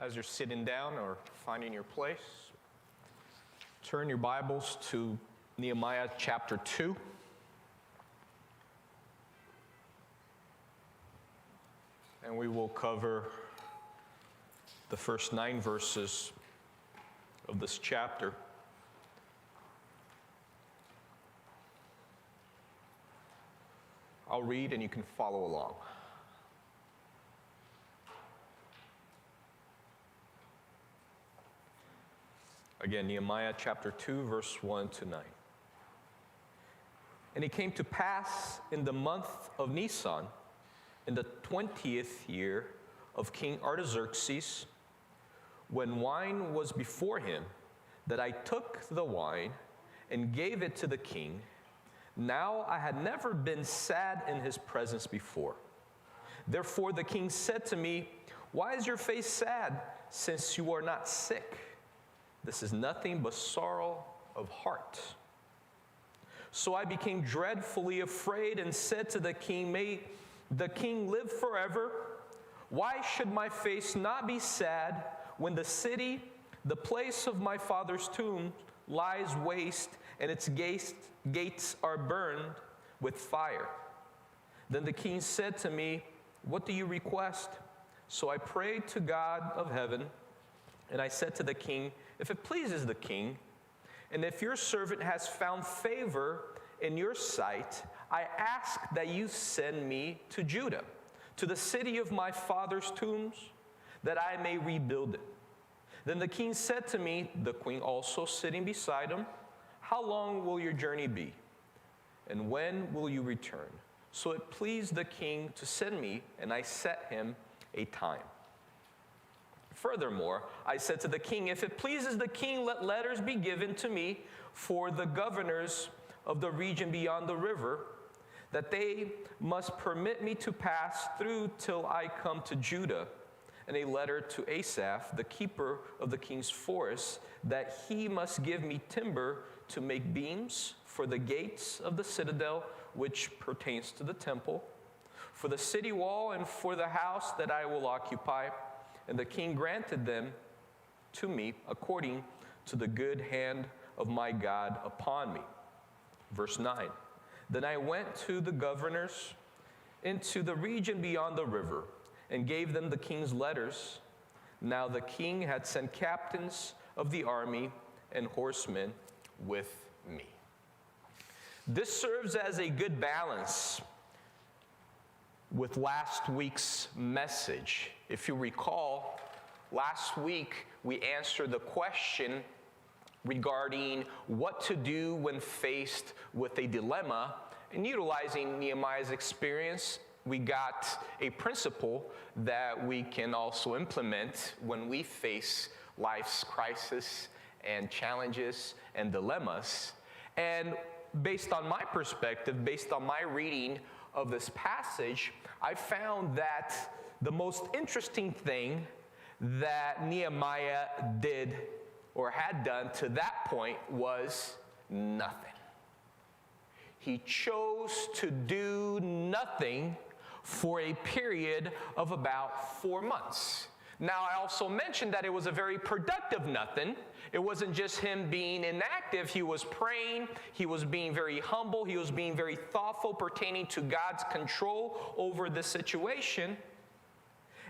As you're sitting down or finding your place, turn your Bibles to Nehemiah chapter 2. And we will cover the first 9 verses of this chapter. I'll read and you can follow along. Again, Nehemiah chapter 2, verse 1 to 9. And it came to pass in the month of Nisan, in the 20th year of King Artaxerxes, when wine was before him, that I took the wine and gave it to the king. Now I had never been sad in his presence before. Therefore the king said to me, "Why is your face sad, since you are not sick? This is nothing but sorrow of heart." So I became dreadfully afraid and said to the king, "May the king live forever. Why should my face not be sad when the city, the place of my father's tomb, lies waste and its gates are burned with fire?" Then the king said to me, "What do you request?" So I prayed to God of heaven, and I said to the king, "If it pleases the king, and if your servant has found favor in your sight, I ask that you send me to Judah, to the city of my father's tombs, that I may rebuild it." Then the king said to me, the queen also sitting beside him, "How long will your journey be? And when will you return?" So it pleased the king to send me, and I set him a time. Furthermore, I said to the king, "If it pleases the king, let letters be given to me for the governors of the region beyond the river, that they must permit me to pass through till I come to Judah, and a letter to Asaph, the keeper of the king's forest, that he must give me timber to make beams for the gates of the citadel, which pertains to the temple, for the city wall, and for the house that I will occupy." And the king granted them to me according to the good hand of my God upon me. Verse 9. Then I went to the governors into the region beyond the river and gave them the king's letters. Now the king had sent captains of the army and horsemen with me. This serves as a good balance with last week's message. If you recall, last week we answered the question regarding what to do when faced with a dilemma. And utilizing Nehemiah's experience, we got a principle that we can also implement when we face life's crisis and challenges and dilemmas. And based on my perspective, based on my reading of this passage, I found that the most interesting thing that Nehemiah did or had done to that point was nothing. He chose to do nothing for a period of about 4 months. Now, I also mentioned that it was a very productive nothing. It wasn't just him being inactive. He was praying. He was being very humble. He was being very thoughtful pertaining to God's control over the situation.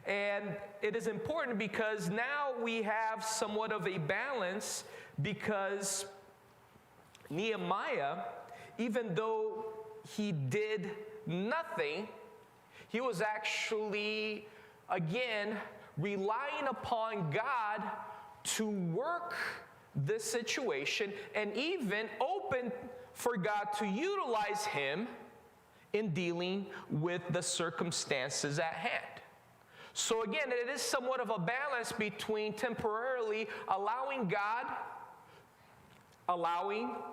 And it is important because now we have somewhat of a balance, because Nehemiah, even though he did nothing, he was actually, again, relying upon God to work this situation and even open for God to utilize him in dealing with the circumstances at hand. So again, it is somewhat of a balance between temporarily allowing,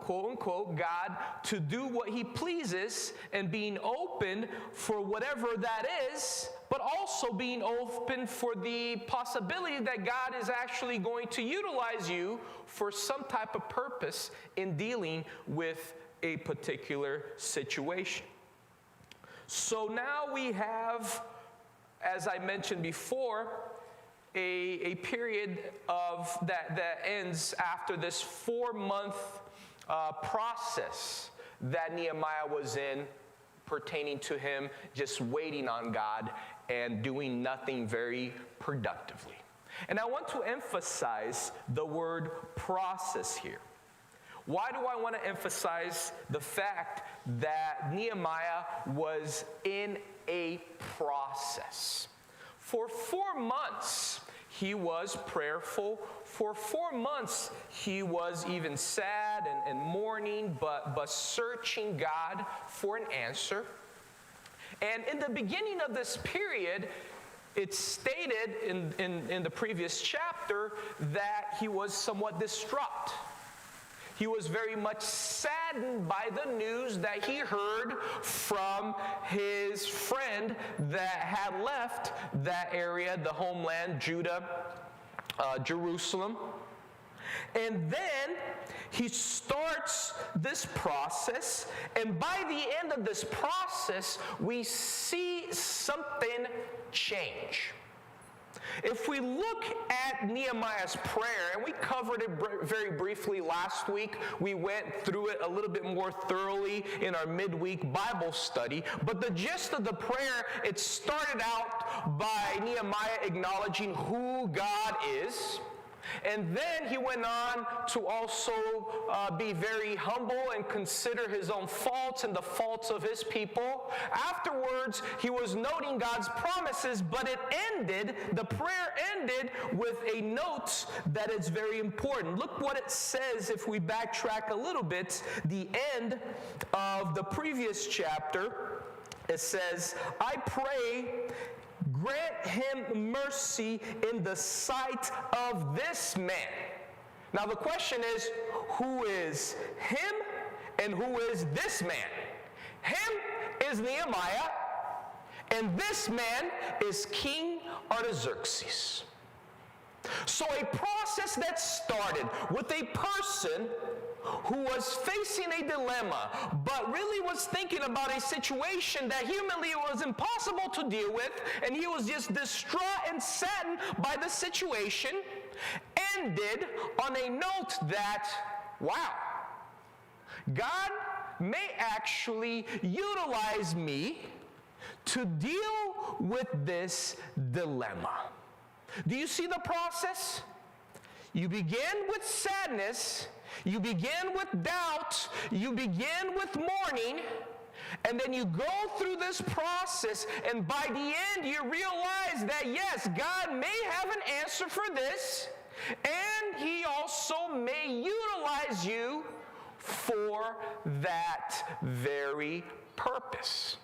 quote unquote, God to do what he pleases and being open for whatever that is, but also being open for the possibility that God is actually going to utilize you for some type of purpose in dealing with a particular situation. So now we have, as I mentioned before, a period of that ends after this 4-month process that Nehemiah was in, pertaining to him just waiting on God and doing nothing very productively. And I want to emphasize the word process here. Why do I want to emphasize the fact that Nehemiah was in a process? For 4 months, he was prayerful. For 4 months, he was even sad and mourning, but searching God for an answer. And in the beginning of this period, it's stated in the previous chapter that he was somewhat distraught. He was very much saddened by the news that he heard from his friend that had left that area, the homeland, Judah, Jerusalem. And then he starts this process, and by the end of this process, we see something change. If we look at Nehemiah's prayer, and we covered it very briefly last week, we went through it a little bit more thoroughly in our midweek Bible study, but the gist of the prayer, it started out by Nehemiah acknowledging who God is. And then he went on to also be very humble and consider his own faults and the faults of his people. Afterwards, he was noting God's promises, but the prayer ended with a note that is very important. Look what it says if we backtrack a little bit. The end of the previous chapter, it says, I pray, grant him mercy in the sight of this man. Now the question is, who is him and who is this man? Him is Nehemiah, and this man is King Artaxerxes. So a process that started with a person who was facing a dilemma, but really was thinking about a situation that humanly was impossible to deal with, and he was just distraught and saddened by the situation, ended on a note that, wow, God may actually utilize me to deal with this dilemma. Do you see the process? You begin with sadness, you begin with doubt, you begin with mourning, and then you go through this process, and by the end you realize that yes, God may have an answer for this, and he also may utilize you for that very purpose.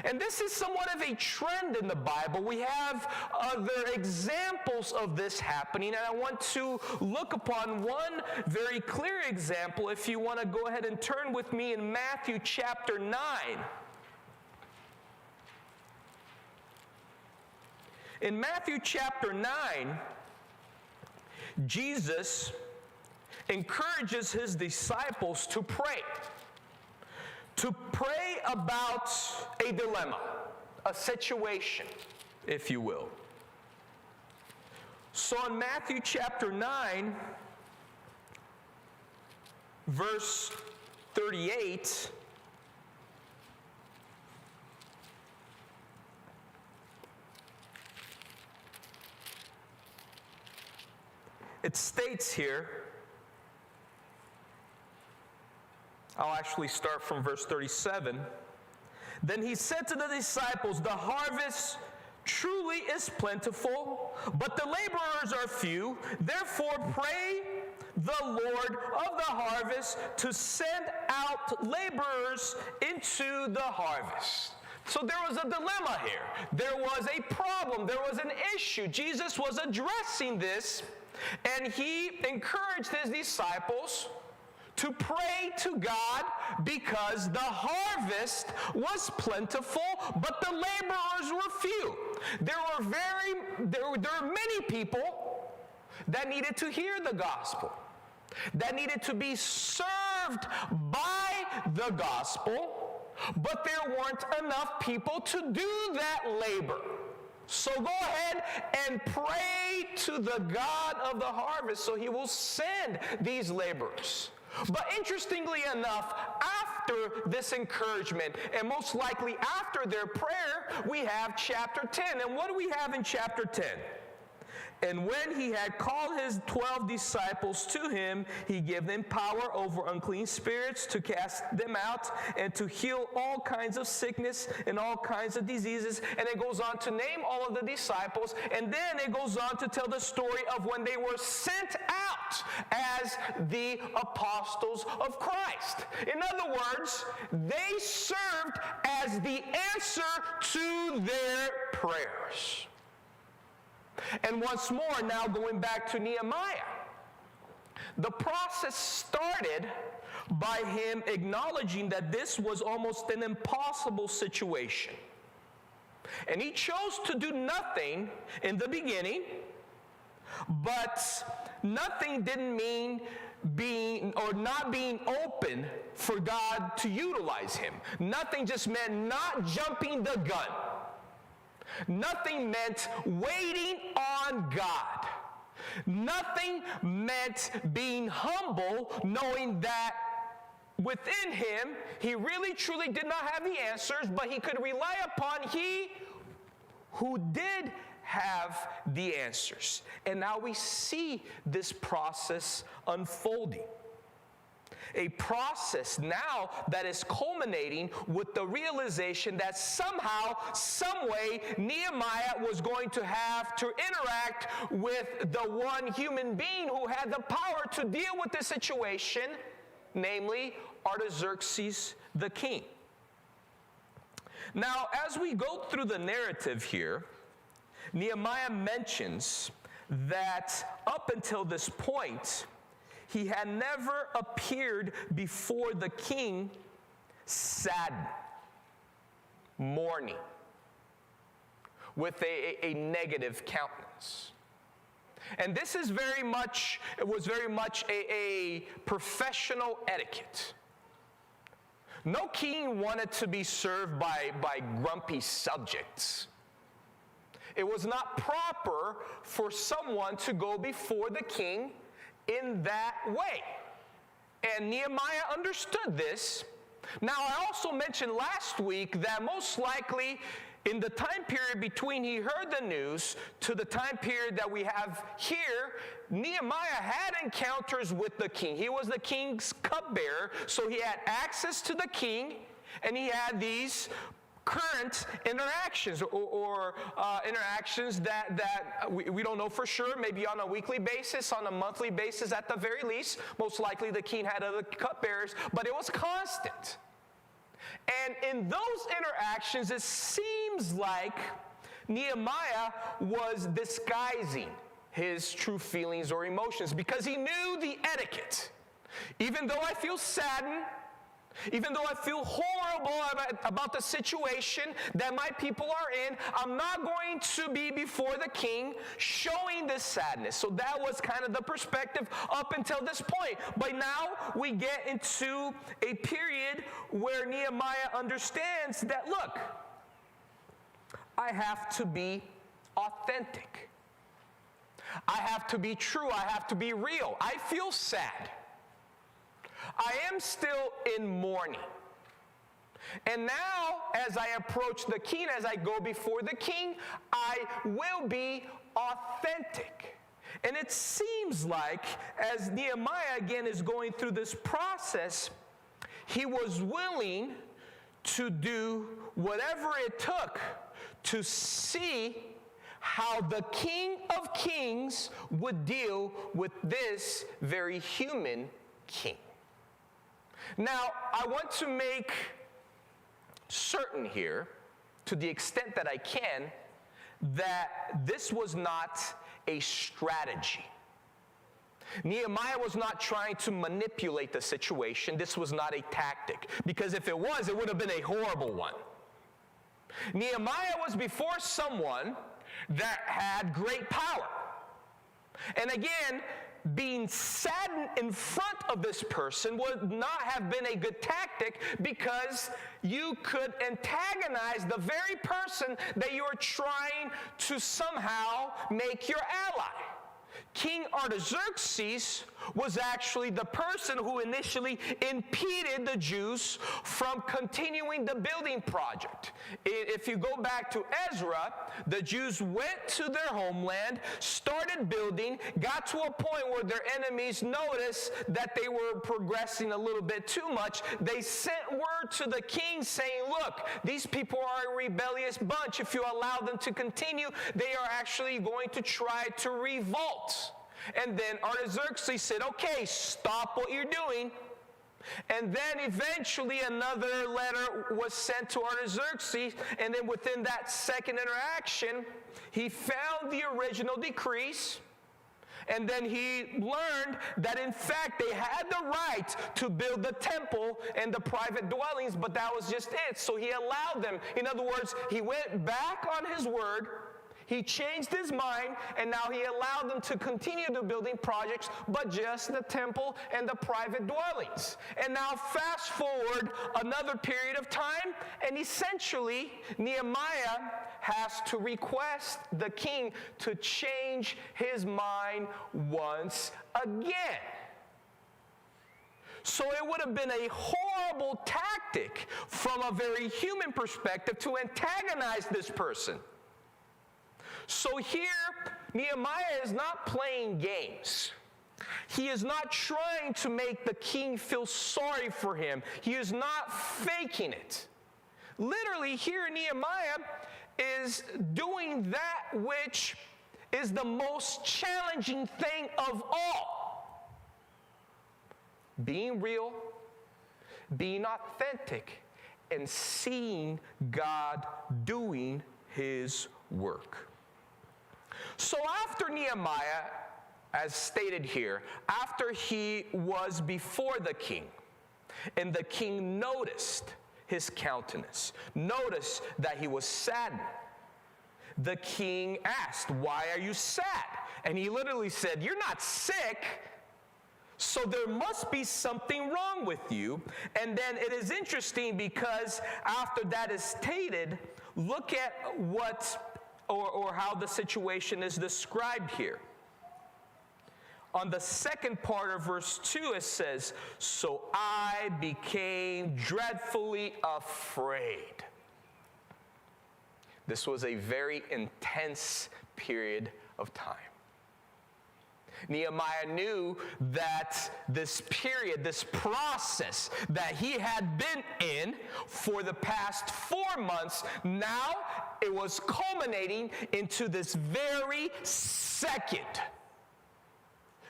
And this is somewhat of a trend in the Bible. We have other examples of this happening, and I want to look upon one very clear example. If you want to go ahead and turn with me in Matthew chapter 9. In Matthew chapter 9, Jesus encourages his disciples to pray about a dilemma, a situation, if you will. So in Matthew chapter 9, verse 38, it states here, I'll actually start from verse 37. Then he said to the disciples, the harvest truly is plentiful, but the laborers are few. Therefore pray the Lord of the harvest to send out laborers into the harvest. So there was a dilemma here. There was a problem. There was an issue. Jesus was addressing this, and he encouraged his disciples to pray to God because the harvest was plentiful, but the laborers were few. There were many people that needed to hear the gospel, that needed to be served by the gospel, but there weren't enough people to do that labor. So go ahead and pray to the God of the harvest so he will send these laborers. But interestingly enough, after this encouragement, and most likely after their prayer, we have chapter 10. And what do we have in chapter 10? And when he had called his 12 disciples to him, he gave them power over unclean spirits to cast them out and to heal all kinds of sickness and all kinds of diseases. And it goes on to name all of the disciples. And then it goes on to tell the story of when they were sent out as the apostles of Christ. In other words, they served as the answer to their prayers. And once more, now going back to Nehemiah, the process started by him acknowledging that this was almost an impossible situation. And he chose to do nothing in the beginning, but nothing didn't mean not being open for God to utilize him. Nothing just meant not jumping the gun. Nothing meant waiting on God. Nothing meant being humble, knowing that within him, he really truly did not have the answers, but he could rely upon he who did have the answers. And now we see this process unfolding. A process now that is culminating with the realization that somehow, some way, Nehemiah was going to have to interact with the one human being who had the power to deal with the situation, namely Artaxerxes the king. Now, as we go through the narrative here, Nehemiah mentions that up until this point, he had never appeared before the king sad, mourning, with a negative countenance. And this is very much a professional etiquette. No king wanted to be served by grumpy subjects. It was not proper for someone to go before the king in that way. And Nehemiah understood this. Now, I also mentioned last week that most likely in the time period between he heard the news to the time period that we have here, Nehemiah had encounters with the king. He was the king's cupbearer, so he had access to the king, and he had these current interactions or interactions that we don't know for sure, maybe on a weekly basis, on a monthly basis at the very least. Most likely the king had other cupbearers, but it was constant. And in those interactions, it seems like Nehemiah was disguising his true feelings or emotions because he knew the etiquette. Even though I feel saddened, even though I feel horrible about the situation that my people are in, I'm not going to be before the king showing this sadness. So that was kind of the perspective up until this point. But now we get into a period where Nehemiah understands that, look, I have to be authentic. I have to be true. I have to be real. I feel sad. I am still in mourning. And now, as I approach the king, as I go before the king, I will be authentic. And it seems like, as Nehemiah again is going through this process, he was willing to do whatever it took to see how the King of Kings would deal with this very human king. Now, I want to make certain here, to the extent that I can, that this was not a strategy. Nehemiah was not trying to manipulate the situation. This was not a tactic, because if it was, it would have been a horrible one. Nehemiah was before someone that had great power. And again, being saddened in front of this person would not have been a good tactic, because you could antagonize the very person that you're trying to somehow make your ally. King Artaxerxes was actually the person who initially impeded the Jews from continuing the building project. If you go back to Ezra, the Jews went to their homeland, started building, got to a point where their enemies noticed that they were progressing a little bit too much. They sent word to the king saying, look, these people are a rebellious bunch. If you allow them to continue, they are actually going to try to revolt. And then Artaxerxes said, okay, stop what you're doing. And then eventually another letter was sent to Artaxerxes, and then within that second interaction, he found the original decrees, and then he learned that in fact they had the right to build the temple and the private dwellings, but that was just it. So he allowed them. In other words, he went back on his word. He changed his mind, and now he allowed them to continue the building projects, but just the temple and the private dwellings. And now fast forward another period of time, and essentially Nehemiah has to request the king to change his mind once again. So it would have been a horrible tactic from a very human perspective to antagonize this person. So here, Nehemiah is not playing games. He is not trying to make the king feel sorry for him. He is not faking it. Literally, here Nehemiah is doing that which is the most challenging thing of all. Being real, being authentic, and seeing God doing his work. So after Nehemiah, as stated here, after he was before the king, and the king noticed his countenance, noticed that he was saddened, the king asked, "Why are you sad?" And he literally said, "You're not sick, so there must be something wrong with you." And then it is interesting, because after that is stated, look at what or how the situation is described here. On the second part of verse 2, it says, "So I became dreadfully afraid." This was a very intense period of time. Nehemiah knew that this period, this process that he had been in for the past 4 months, now it was culminating into this very second.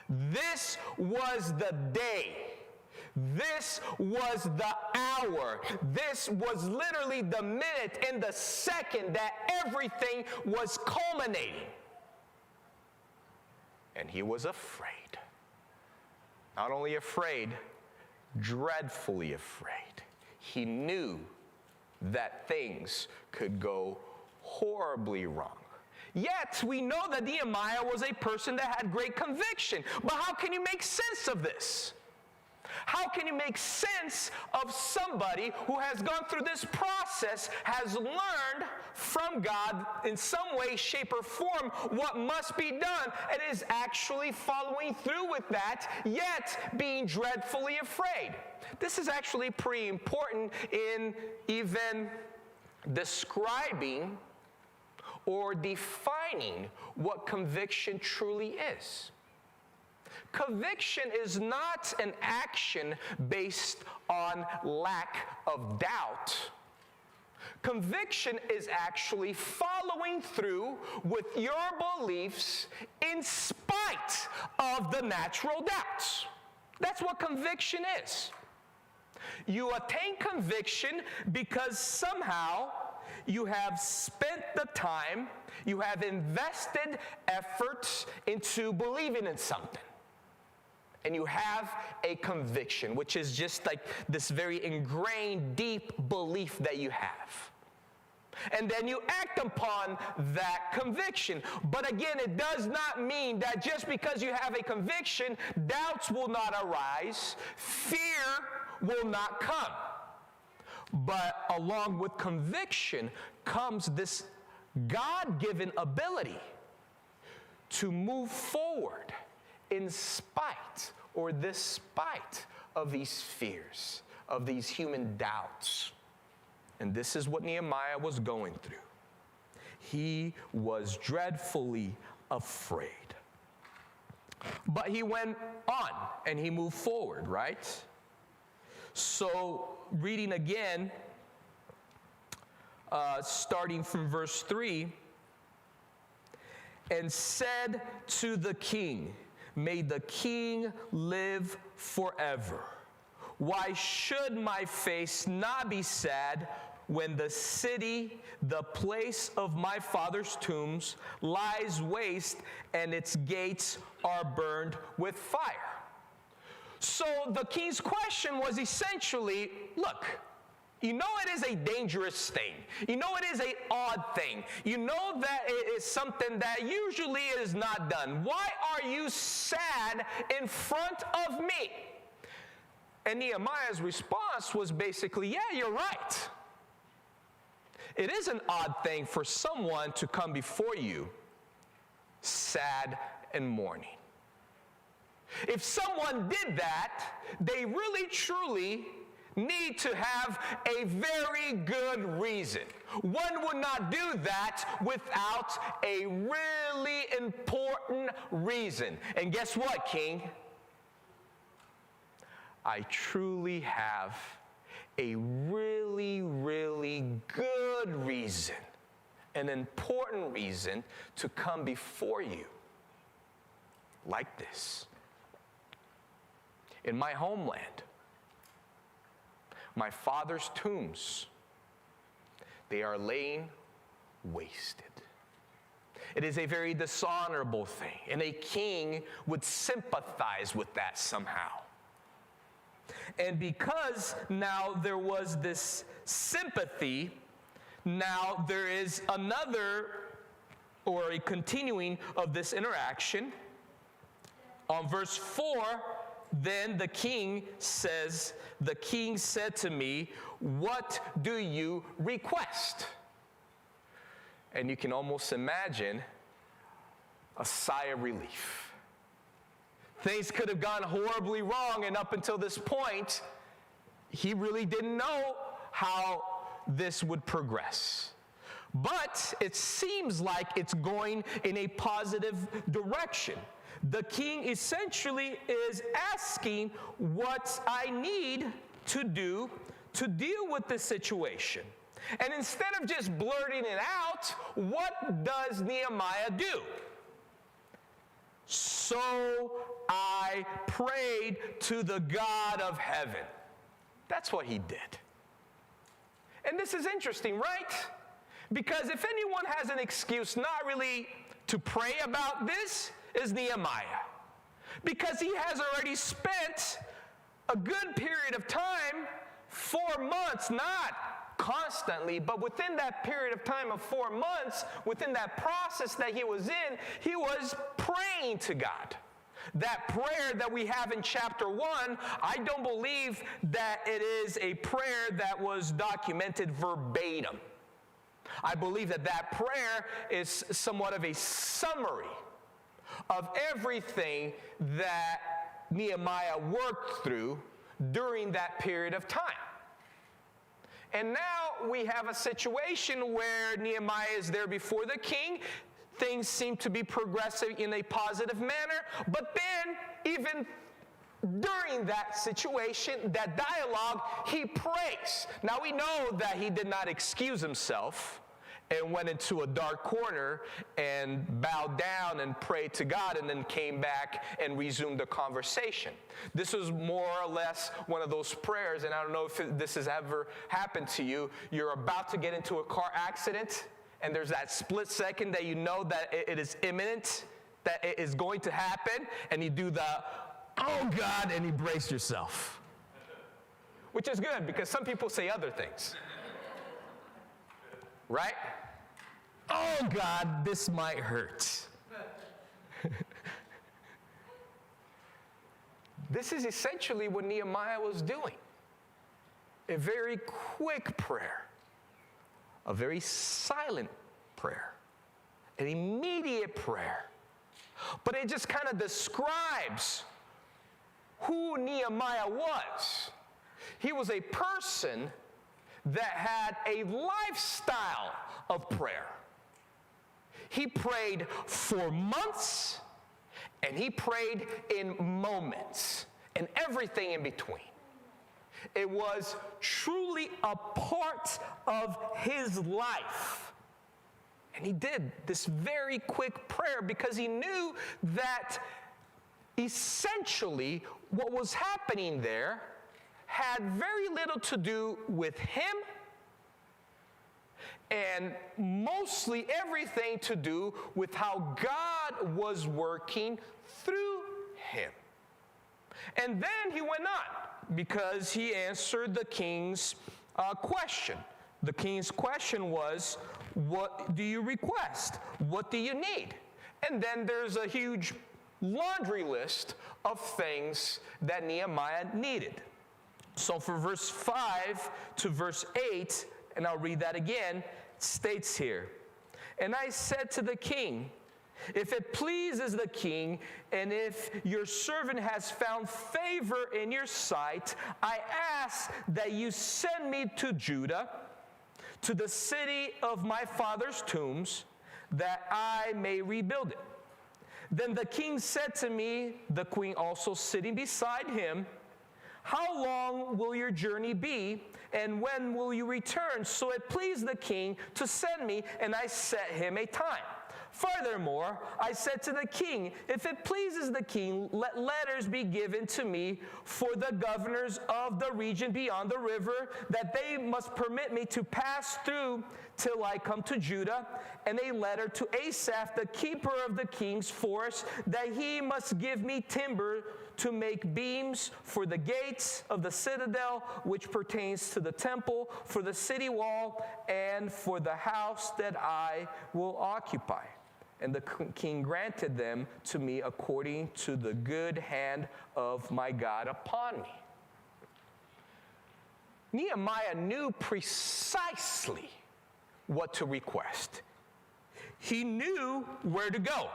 This was the day. This was the hour. This was literally the minute and the second that everything was culminating. And he was afraid. Not only afraid, dreadfully afraid. He knew that things could go horribly wrong. Yet, we know that Nehemiah was a person that had great conviction. But how can you make sense of this? How can you make sense of somebody who has gone through this process, has learned from God in some way, shape, or form what must be done, and is actually following through with that, yet being dreadfully afraid? This is actually pretty important in even describing or defining what conviction truly is. Conviction is not an action based on lack of doubt. Conviction is actually following through with your beliefs in spite of the natural doubts. That's what conviction is. You attain conviction because somehow you have spent the time, you have invested efforts into believing in something. And you have a conviction, which is just like this very ingrained, deep belief that you have. And then you act upon that conviction. But again, it does not mean that just because you have a conviction, doubts will not arise, fear will not come. But along with conviction comes this God-given ability to move forward in spite or despite of these fears, of these human doubts. And this is what Nehemiah was going through. He was dreadfully afraid. But he went on and he moved forward, right? So, reading again, starting from verse 3, and said to the king, may the king live forever. Why should my face not be sad when the city, the place of my father's tombs, lies waste and its gates are burned with fire? So the king's question was essentially, look, you know it is a dangerous thing. You know it is an odd thing. You know that it is something that usually is not done. Why are you sad in front of me? And Nehemiah's response was basically, yeah, you're right. It is an odd thing for someone to come before you sad and mourning. If someone did that, they really truly need to have a very good reason. One would not do that without a really important reason. And guess what, King? I truly have a really, really good reason, an important reason to come before you like this. In my homeland, my father's tombs, they are laying wasted. It is a very dishonorable thing, and a king would sympathize with that somehow. And because now there was this sympathy, now there is another, or a continuing of this interaction. On verse 4, then the king says, the king said to me, what do you request? And you can almost imagine a sigh of relief. Things could have gone horribly wrong, and up until this point, he really didn't know how this would progress. But it seems like it's going in a positive direction. The king essentially is asking what I need to do to deal with this situation. And instead of just blurting it out, what does Nehemiah do? So I prayed to the God of heaven. That's what he did. And this is interesting, right? Because if anyone has an excuse not really to pray about this, is Nehemiah. Because he has already spent a good period of time, 4 months, not constantly, but within that period of time of 4 months, within that process that he was in, he was praying to God. That prayer that we have in chapter 1, I don't believe that it is a prayer that was documented verbatim. I believe that that prayer is somewhat of a summary of everything that Nehemiah worked through during that period of time. And now we have a situation where Nehemiah is there before the king. Things seem to be progressing in a positive manner. But then, even during that situation, that dialogue, he prays. Now we know that he did not excuse himself and went into a dark corner and bowed down and prayed to God and then came back and resumed the conversation. This was more or less one of those prayers, and I don't know if this has ever happened to you. You're about to get into a car accident, and there's that split second that you know that it is imminent, that it is going to happen, and you do the, oh God, and you brace yourself. Which is good, because some people say other things. right? Oh God, this might hurt. This is essentially what Nehemiah was doing. A very quick prayer, a very silent prayer, an immediate prayer. But it just kind of describes who Nehemiah was. He was a person that had a lifestyle of prayer. He prayed for months, and he prayed in moments, and everything in between. It was truly a part of his life. And he did this very quick prayer because he knew that essentially what was happening there had very little to do with him and mostly everything to do with how God was working through him. And then he went on because he answered the king's question. The king's question was, what do you request? What do you need? And then there's a huge laundry list of things that Nehemiah needed. So for verse 5 to verse 8, and I'll read that again, it states here, "And I said to the king, if it pleases the king, and if your servant has found favor in your sight, I ask that you send me to Judah, to the city of my father's tombs, that I may rebuild it." Then the king said to me, the queen also sitting beside him, "How long will your journey be, and when will you return?" So it pleased the king to send me, and I set him a time. Furthermore, I said to the king, if it pleases the king, let letters be given to me for the governors of the region beyond the river, that they must permit me to pass through till I come to Judah, and a letter to Asaph, the keeper of the king's forest, that he must give me timber to make beams for the gates of the citadel, which pertains to the temple, for the city wall, and for the house that I will occupy. And the king granted them to me according to the good hand of my God upon me. Nehemiah knew precisely what to request. He knew where to go.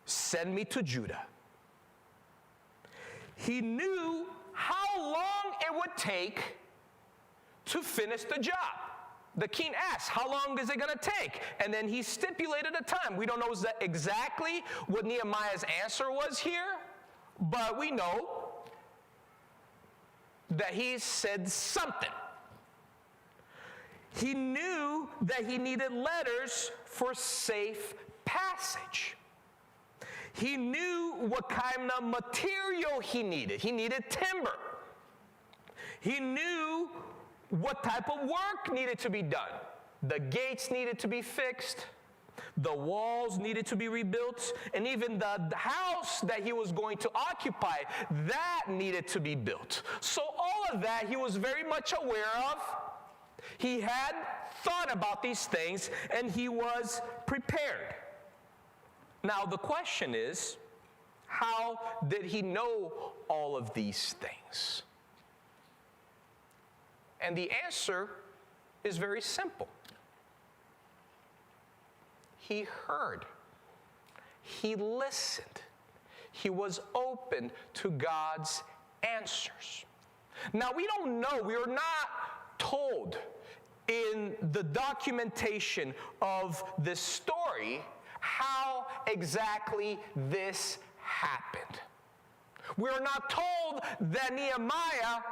Send me to Judah. He knew how long it would take to finish the job. The king asked, how long is it going to take? And then he stipulated a time. We don't know exactly what Nehemiah's answer was here, but we know that he said something. He knew that he needed letters for safe passage. He knew what kind of material he needed. He needed timber. He knew what type of work needed to be done. The gates needed to be fixed. The walls needed to be rebuilt. And even the house that he was going to occupy, that needed to be built. So all of that he was very much aware of. He had thought about these things, and he was prepared. Now the question is, how did he know all of these things? And the answer is very simple. He heard. He listened. He was open to God's answers. Now, we don't know. We are not told in the documentation of this story how exactly this happened. We are not told that Nehemiah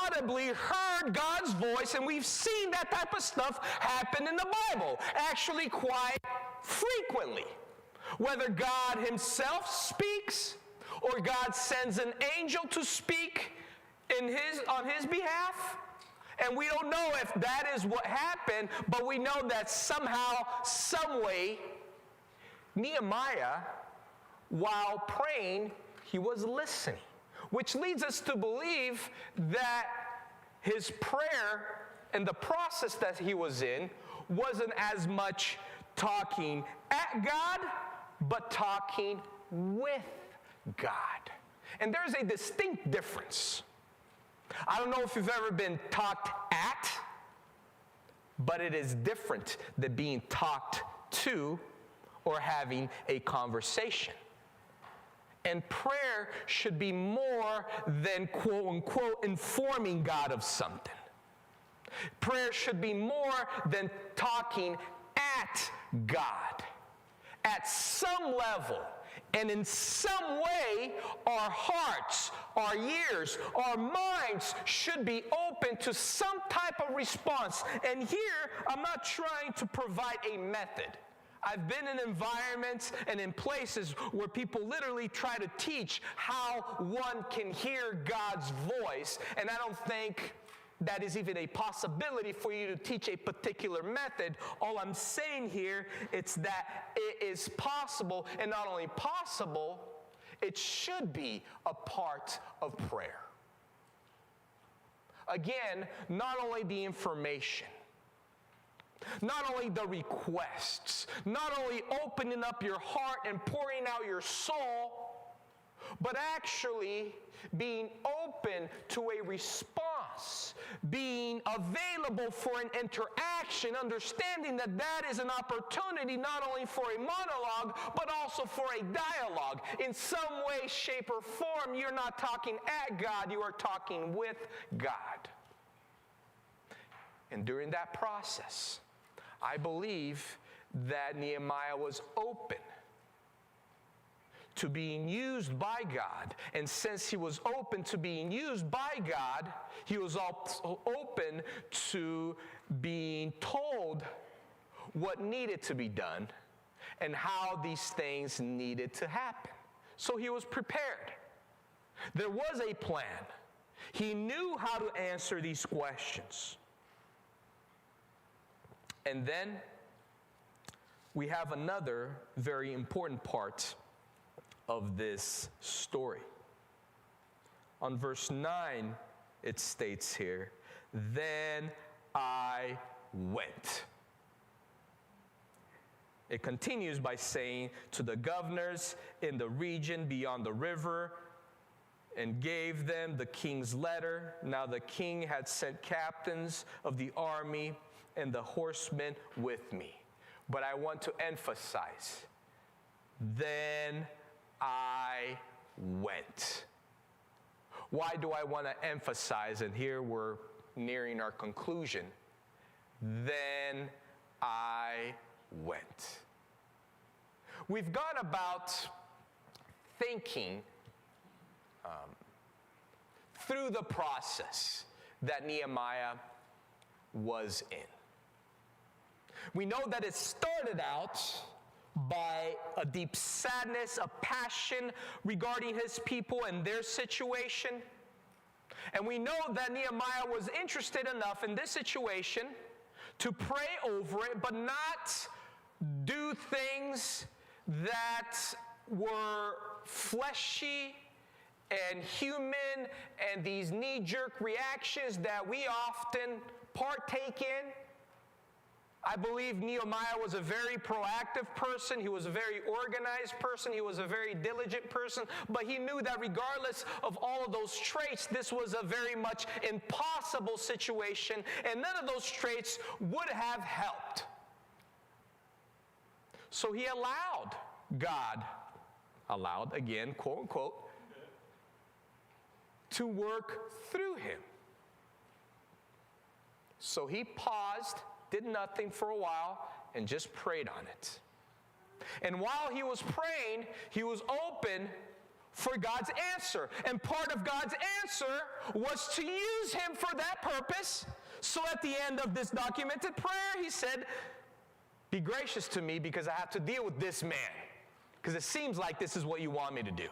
audibly heard God's voice, and we've seen that type of stuff happen in the Bible, actually quite frequently. Whether God himself speaks, or God sends an angel to speak on his behalf. And we don't know if that is what happened, but we know that somehow, some way, Nehemiah, while praying, he was listening, which leads us to believe that his prayer and the process that he was in wasn't as much talking at God, but talking with God. And there's a distinct difference. I don't know if you've ever been talked at, but it is different than being talked to or having a conversation. And prayer should be more than, quote unquote, informing God of something. Prayer should be more than talking at God. At some level and in some way, our hearts, our ears, our minds should be open to some type of response. And here, I'm not trying to provide a method. I've been in environments and in places where people literally try to teach how one can hear God's voice, and I don't think that is even a possibility for you to teach a particular method. All I'm saying here is that it is possible, and not only possible, it should be a part of prayer. Again, not only the information, not only the requests, not only opening up your heart and pouring out your soul, but actually being open to a response, being available for an interaction, understanding that that is an opportunity not only for a monologue, but also for a dialogue. In some way, shape, or form, you're not talking at God, you are talking with God. And during that process, I believe that Nehemiah was open to being used by God. And since he was open to being used by God, he was also open to being told what needed to be done and how these things needed to happen. So he was prepared. There was a plan. He knew how to answer these questions. And then we have another very important part of this story. On verse 9, it states here, "Then I went." It continues by saying, "To the governors in the region beyond the river, and gave them the king's letter. Now the king had sent captains of the army and the horsemen with me." But I want to emphasize, then I went. Why do I want to emphasize? And here we're nearing our conclusion. Then I went. We've gone about thinking through the process that Nehemiah was in. We know that it started out by a deep sadness, a passion regarding his people and their situation. And we know that Nehemiah was interested enough in this situation to pray over it, but not do things that were fleshy and human and these knee-jerk reactions that we often partake in. I believe Nehemiah was a very proactive person. He was a very organized person. He was a very diligent person. But he knew that regardless of all of those traits, this was a very much impossible situation, and none of those traits would have helped. So he allowed God, again, quote unquote, to work through him. So he paused, did nothing for a while, and just prayed on it. And while he was praying, he was open for God's answer. And part of God's answer was to use him for that purpose. So at the end of this documented prayer, he said, "Be gracious to me because I have to deal with this man. Because it seems like this is what you want me to do.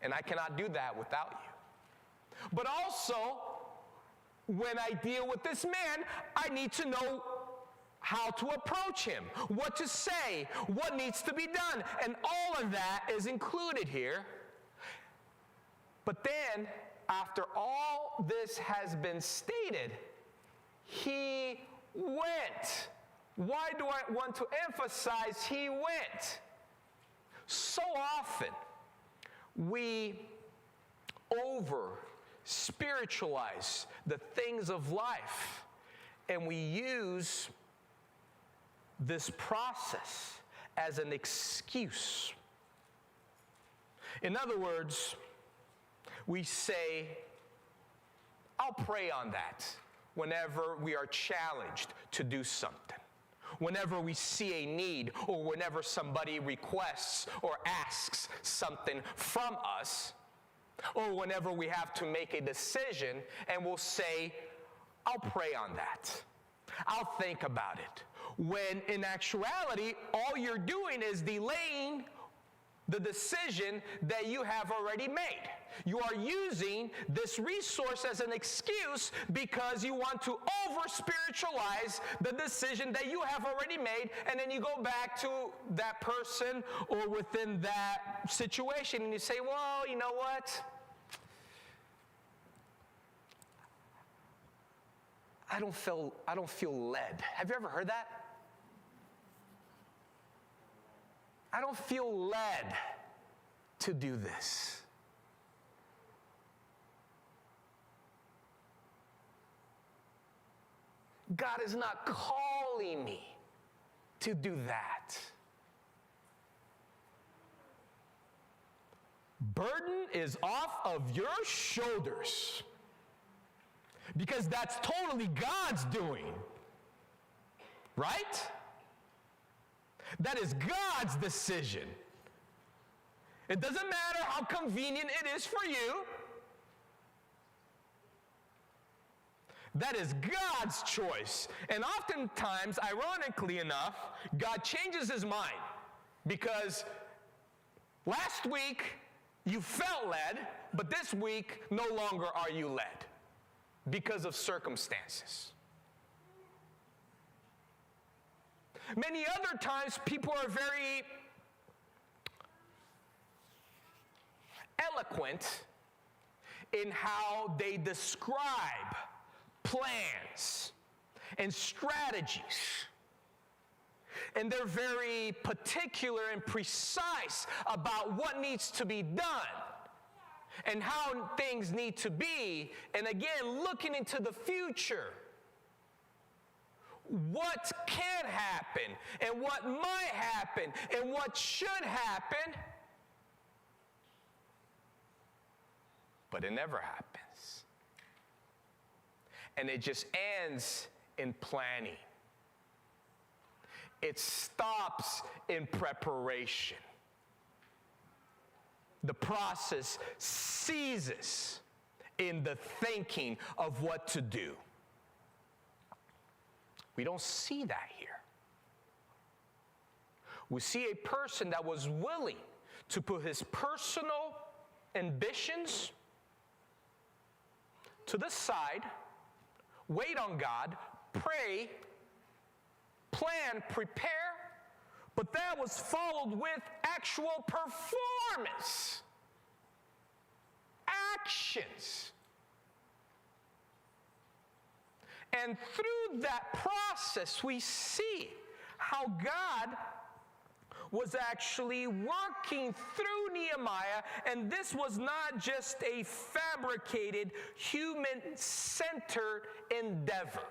And I cannot do that without you. But also, when I deal with this man, I need to know how to approach him, what to say, what needs to be done." And all of that is included here. But then, after all this has been stated, he went. Why do I want to emphasize he went? So often, we over-spiritualize the things of life, and we use this process as an excuse. In other words, we say, I'll pray on that whenever we are challenged to do something, whenever we see a need, or whenever somebody requests or asks something from us, or whenever we have to make a decision, and we'll say, I'll pray on that. I'll think about it. When in actuality, all you're doing is delaying the decision that you have already made. You are using this resource as an excuse because you want to over-spiritualize the decision that you have already made, and then you go back to that person or within that situation and you say, well, you know what? I don't feel led. Have you ever heard that? I don't feel led to do this. God is not calling me to do that. Burden is off of your shoulders because that's totally God's doing, right? That is God's decision. It doesn't matter how convenient it is for you. That is God's choice. And oftentimes, ironically enough, God changes his mind because last week you felt led, but this week no longer are you led because of circumstances. Many other times, people are very eloquent in how they describe plans and strategies. And they're very particular and precise about what needs to be done and how things need to be. And again, looking into the future. What can happen and what might happen and what should happen, but it never happens. And it just ends in planning. It stops in preparation. The process ceases in the thinking of what to do. We don't see that here. We see a person that was willing to put his personal ambitions to the side, wait on God, pray, plan, prepare, but that was followed with actual performance, actions. And through that process, we see how God was actually working through Nehemiah, and this was not just a fabricated, human-centered endeavor.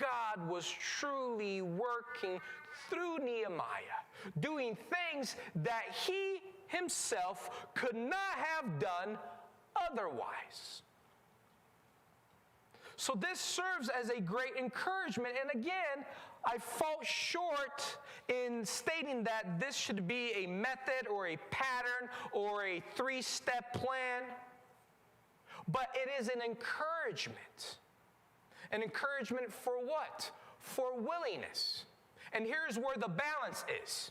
God was truly working through Nehemiah, doing things that he himself could not have done otherwise. So this serves as a great encouragement. And again, I fall short in stating that this should be a method or a pattern or a 3-step plan. But it is an encouragement. An encouragement for what? For willingness. And here's where the balance is.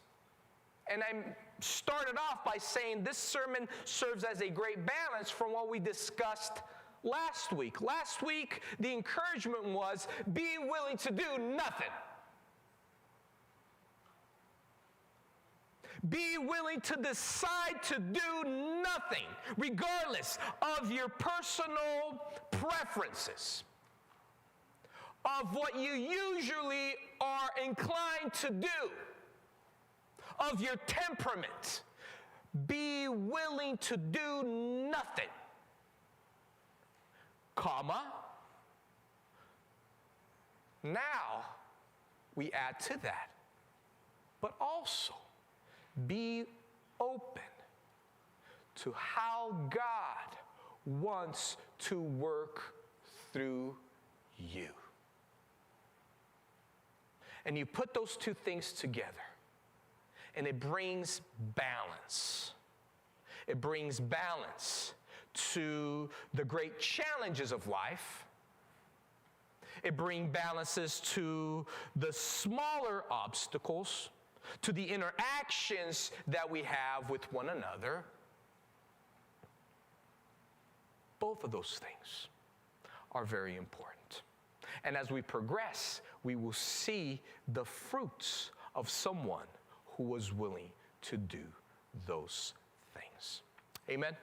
And I started off by saying this sermon serves as a great balance from what we discussed last week. Last week, the encouragement was, be willing to do nothing. Be willing to decide to do nothing, regardless of your personal preferences. of what you usually are inclined to do, of your temperament. Be willing to do nothing, comma. Now, we add to that, but also be open to how God wants to work through you. And you put those two things together, and it brings balance. It brings balance to the great challenges of life. It brings balances to the smaller obstacles, to the interactions that we have with one another. Both of those things are very important. And as we progress, we will see the fruits of someone who was willing to do those things. Amen.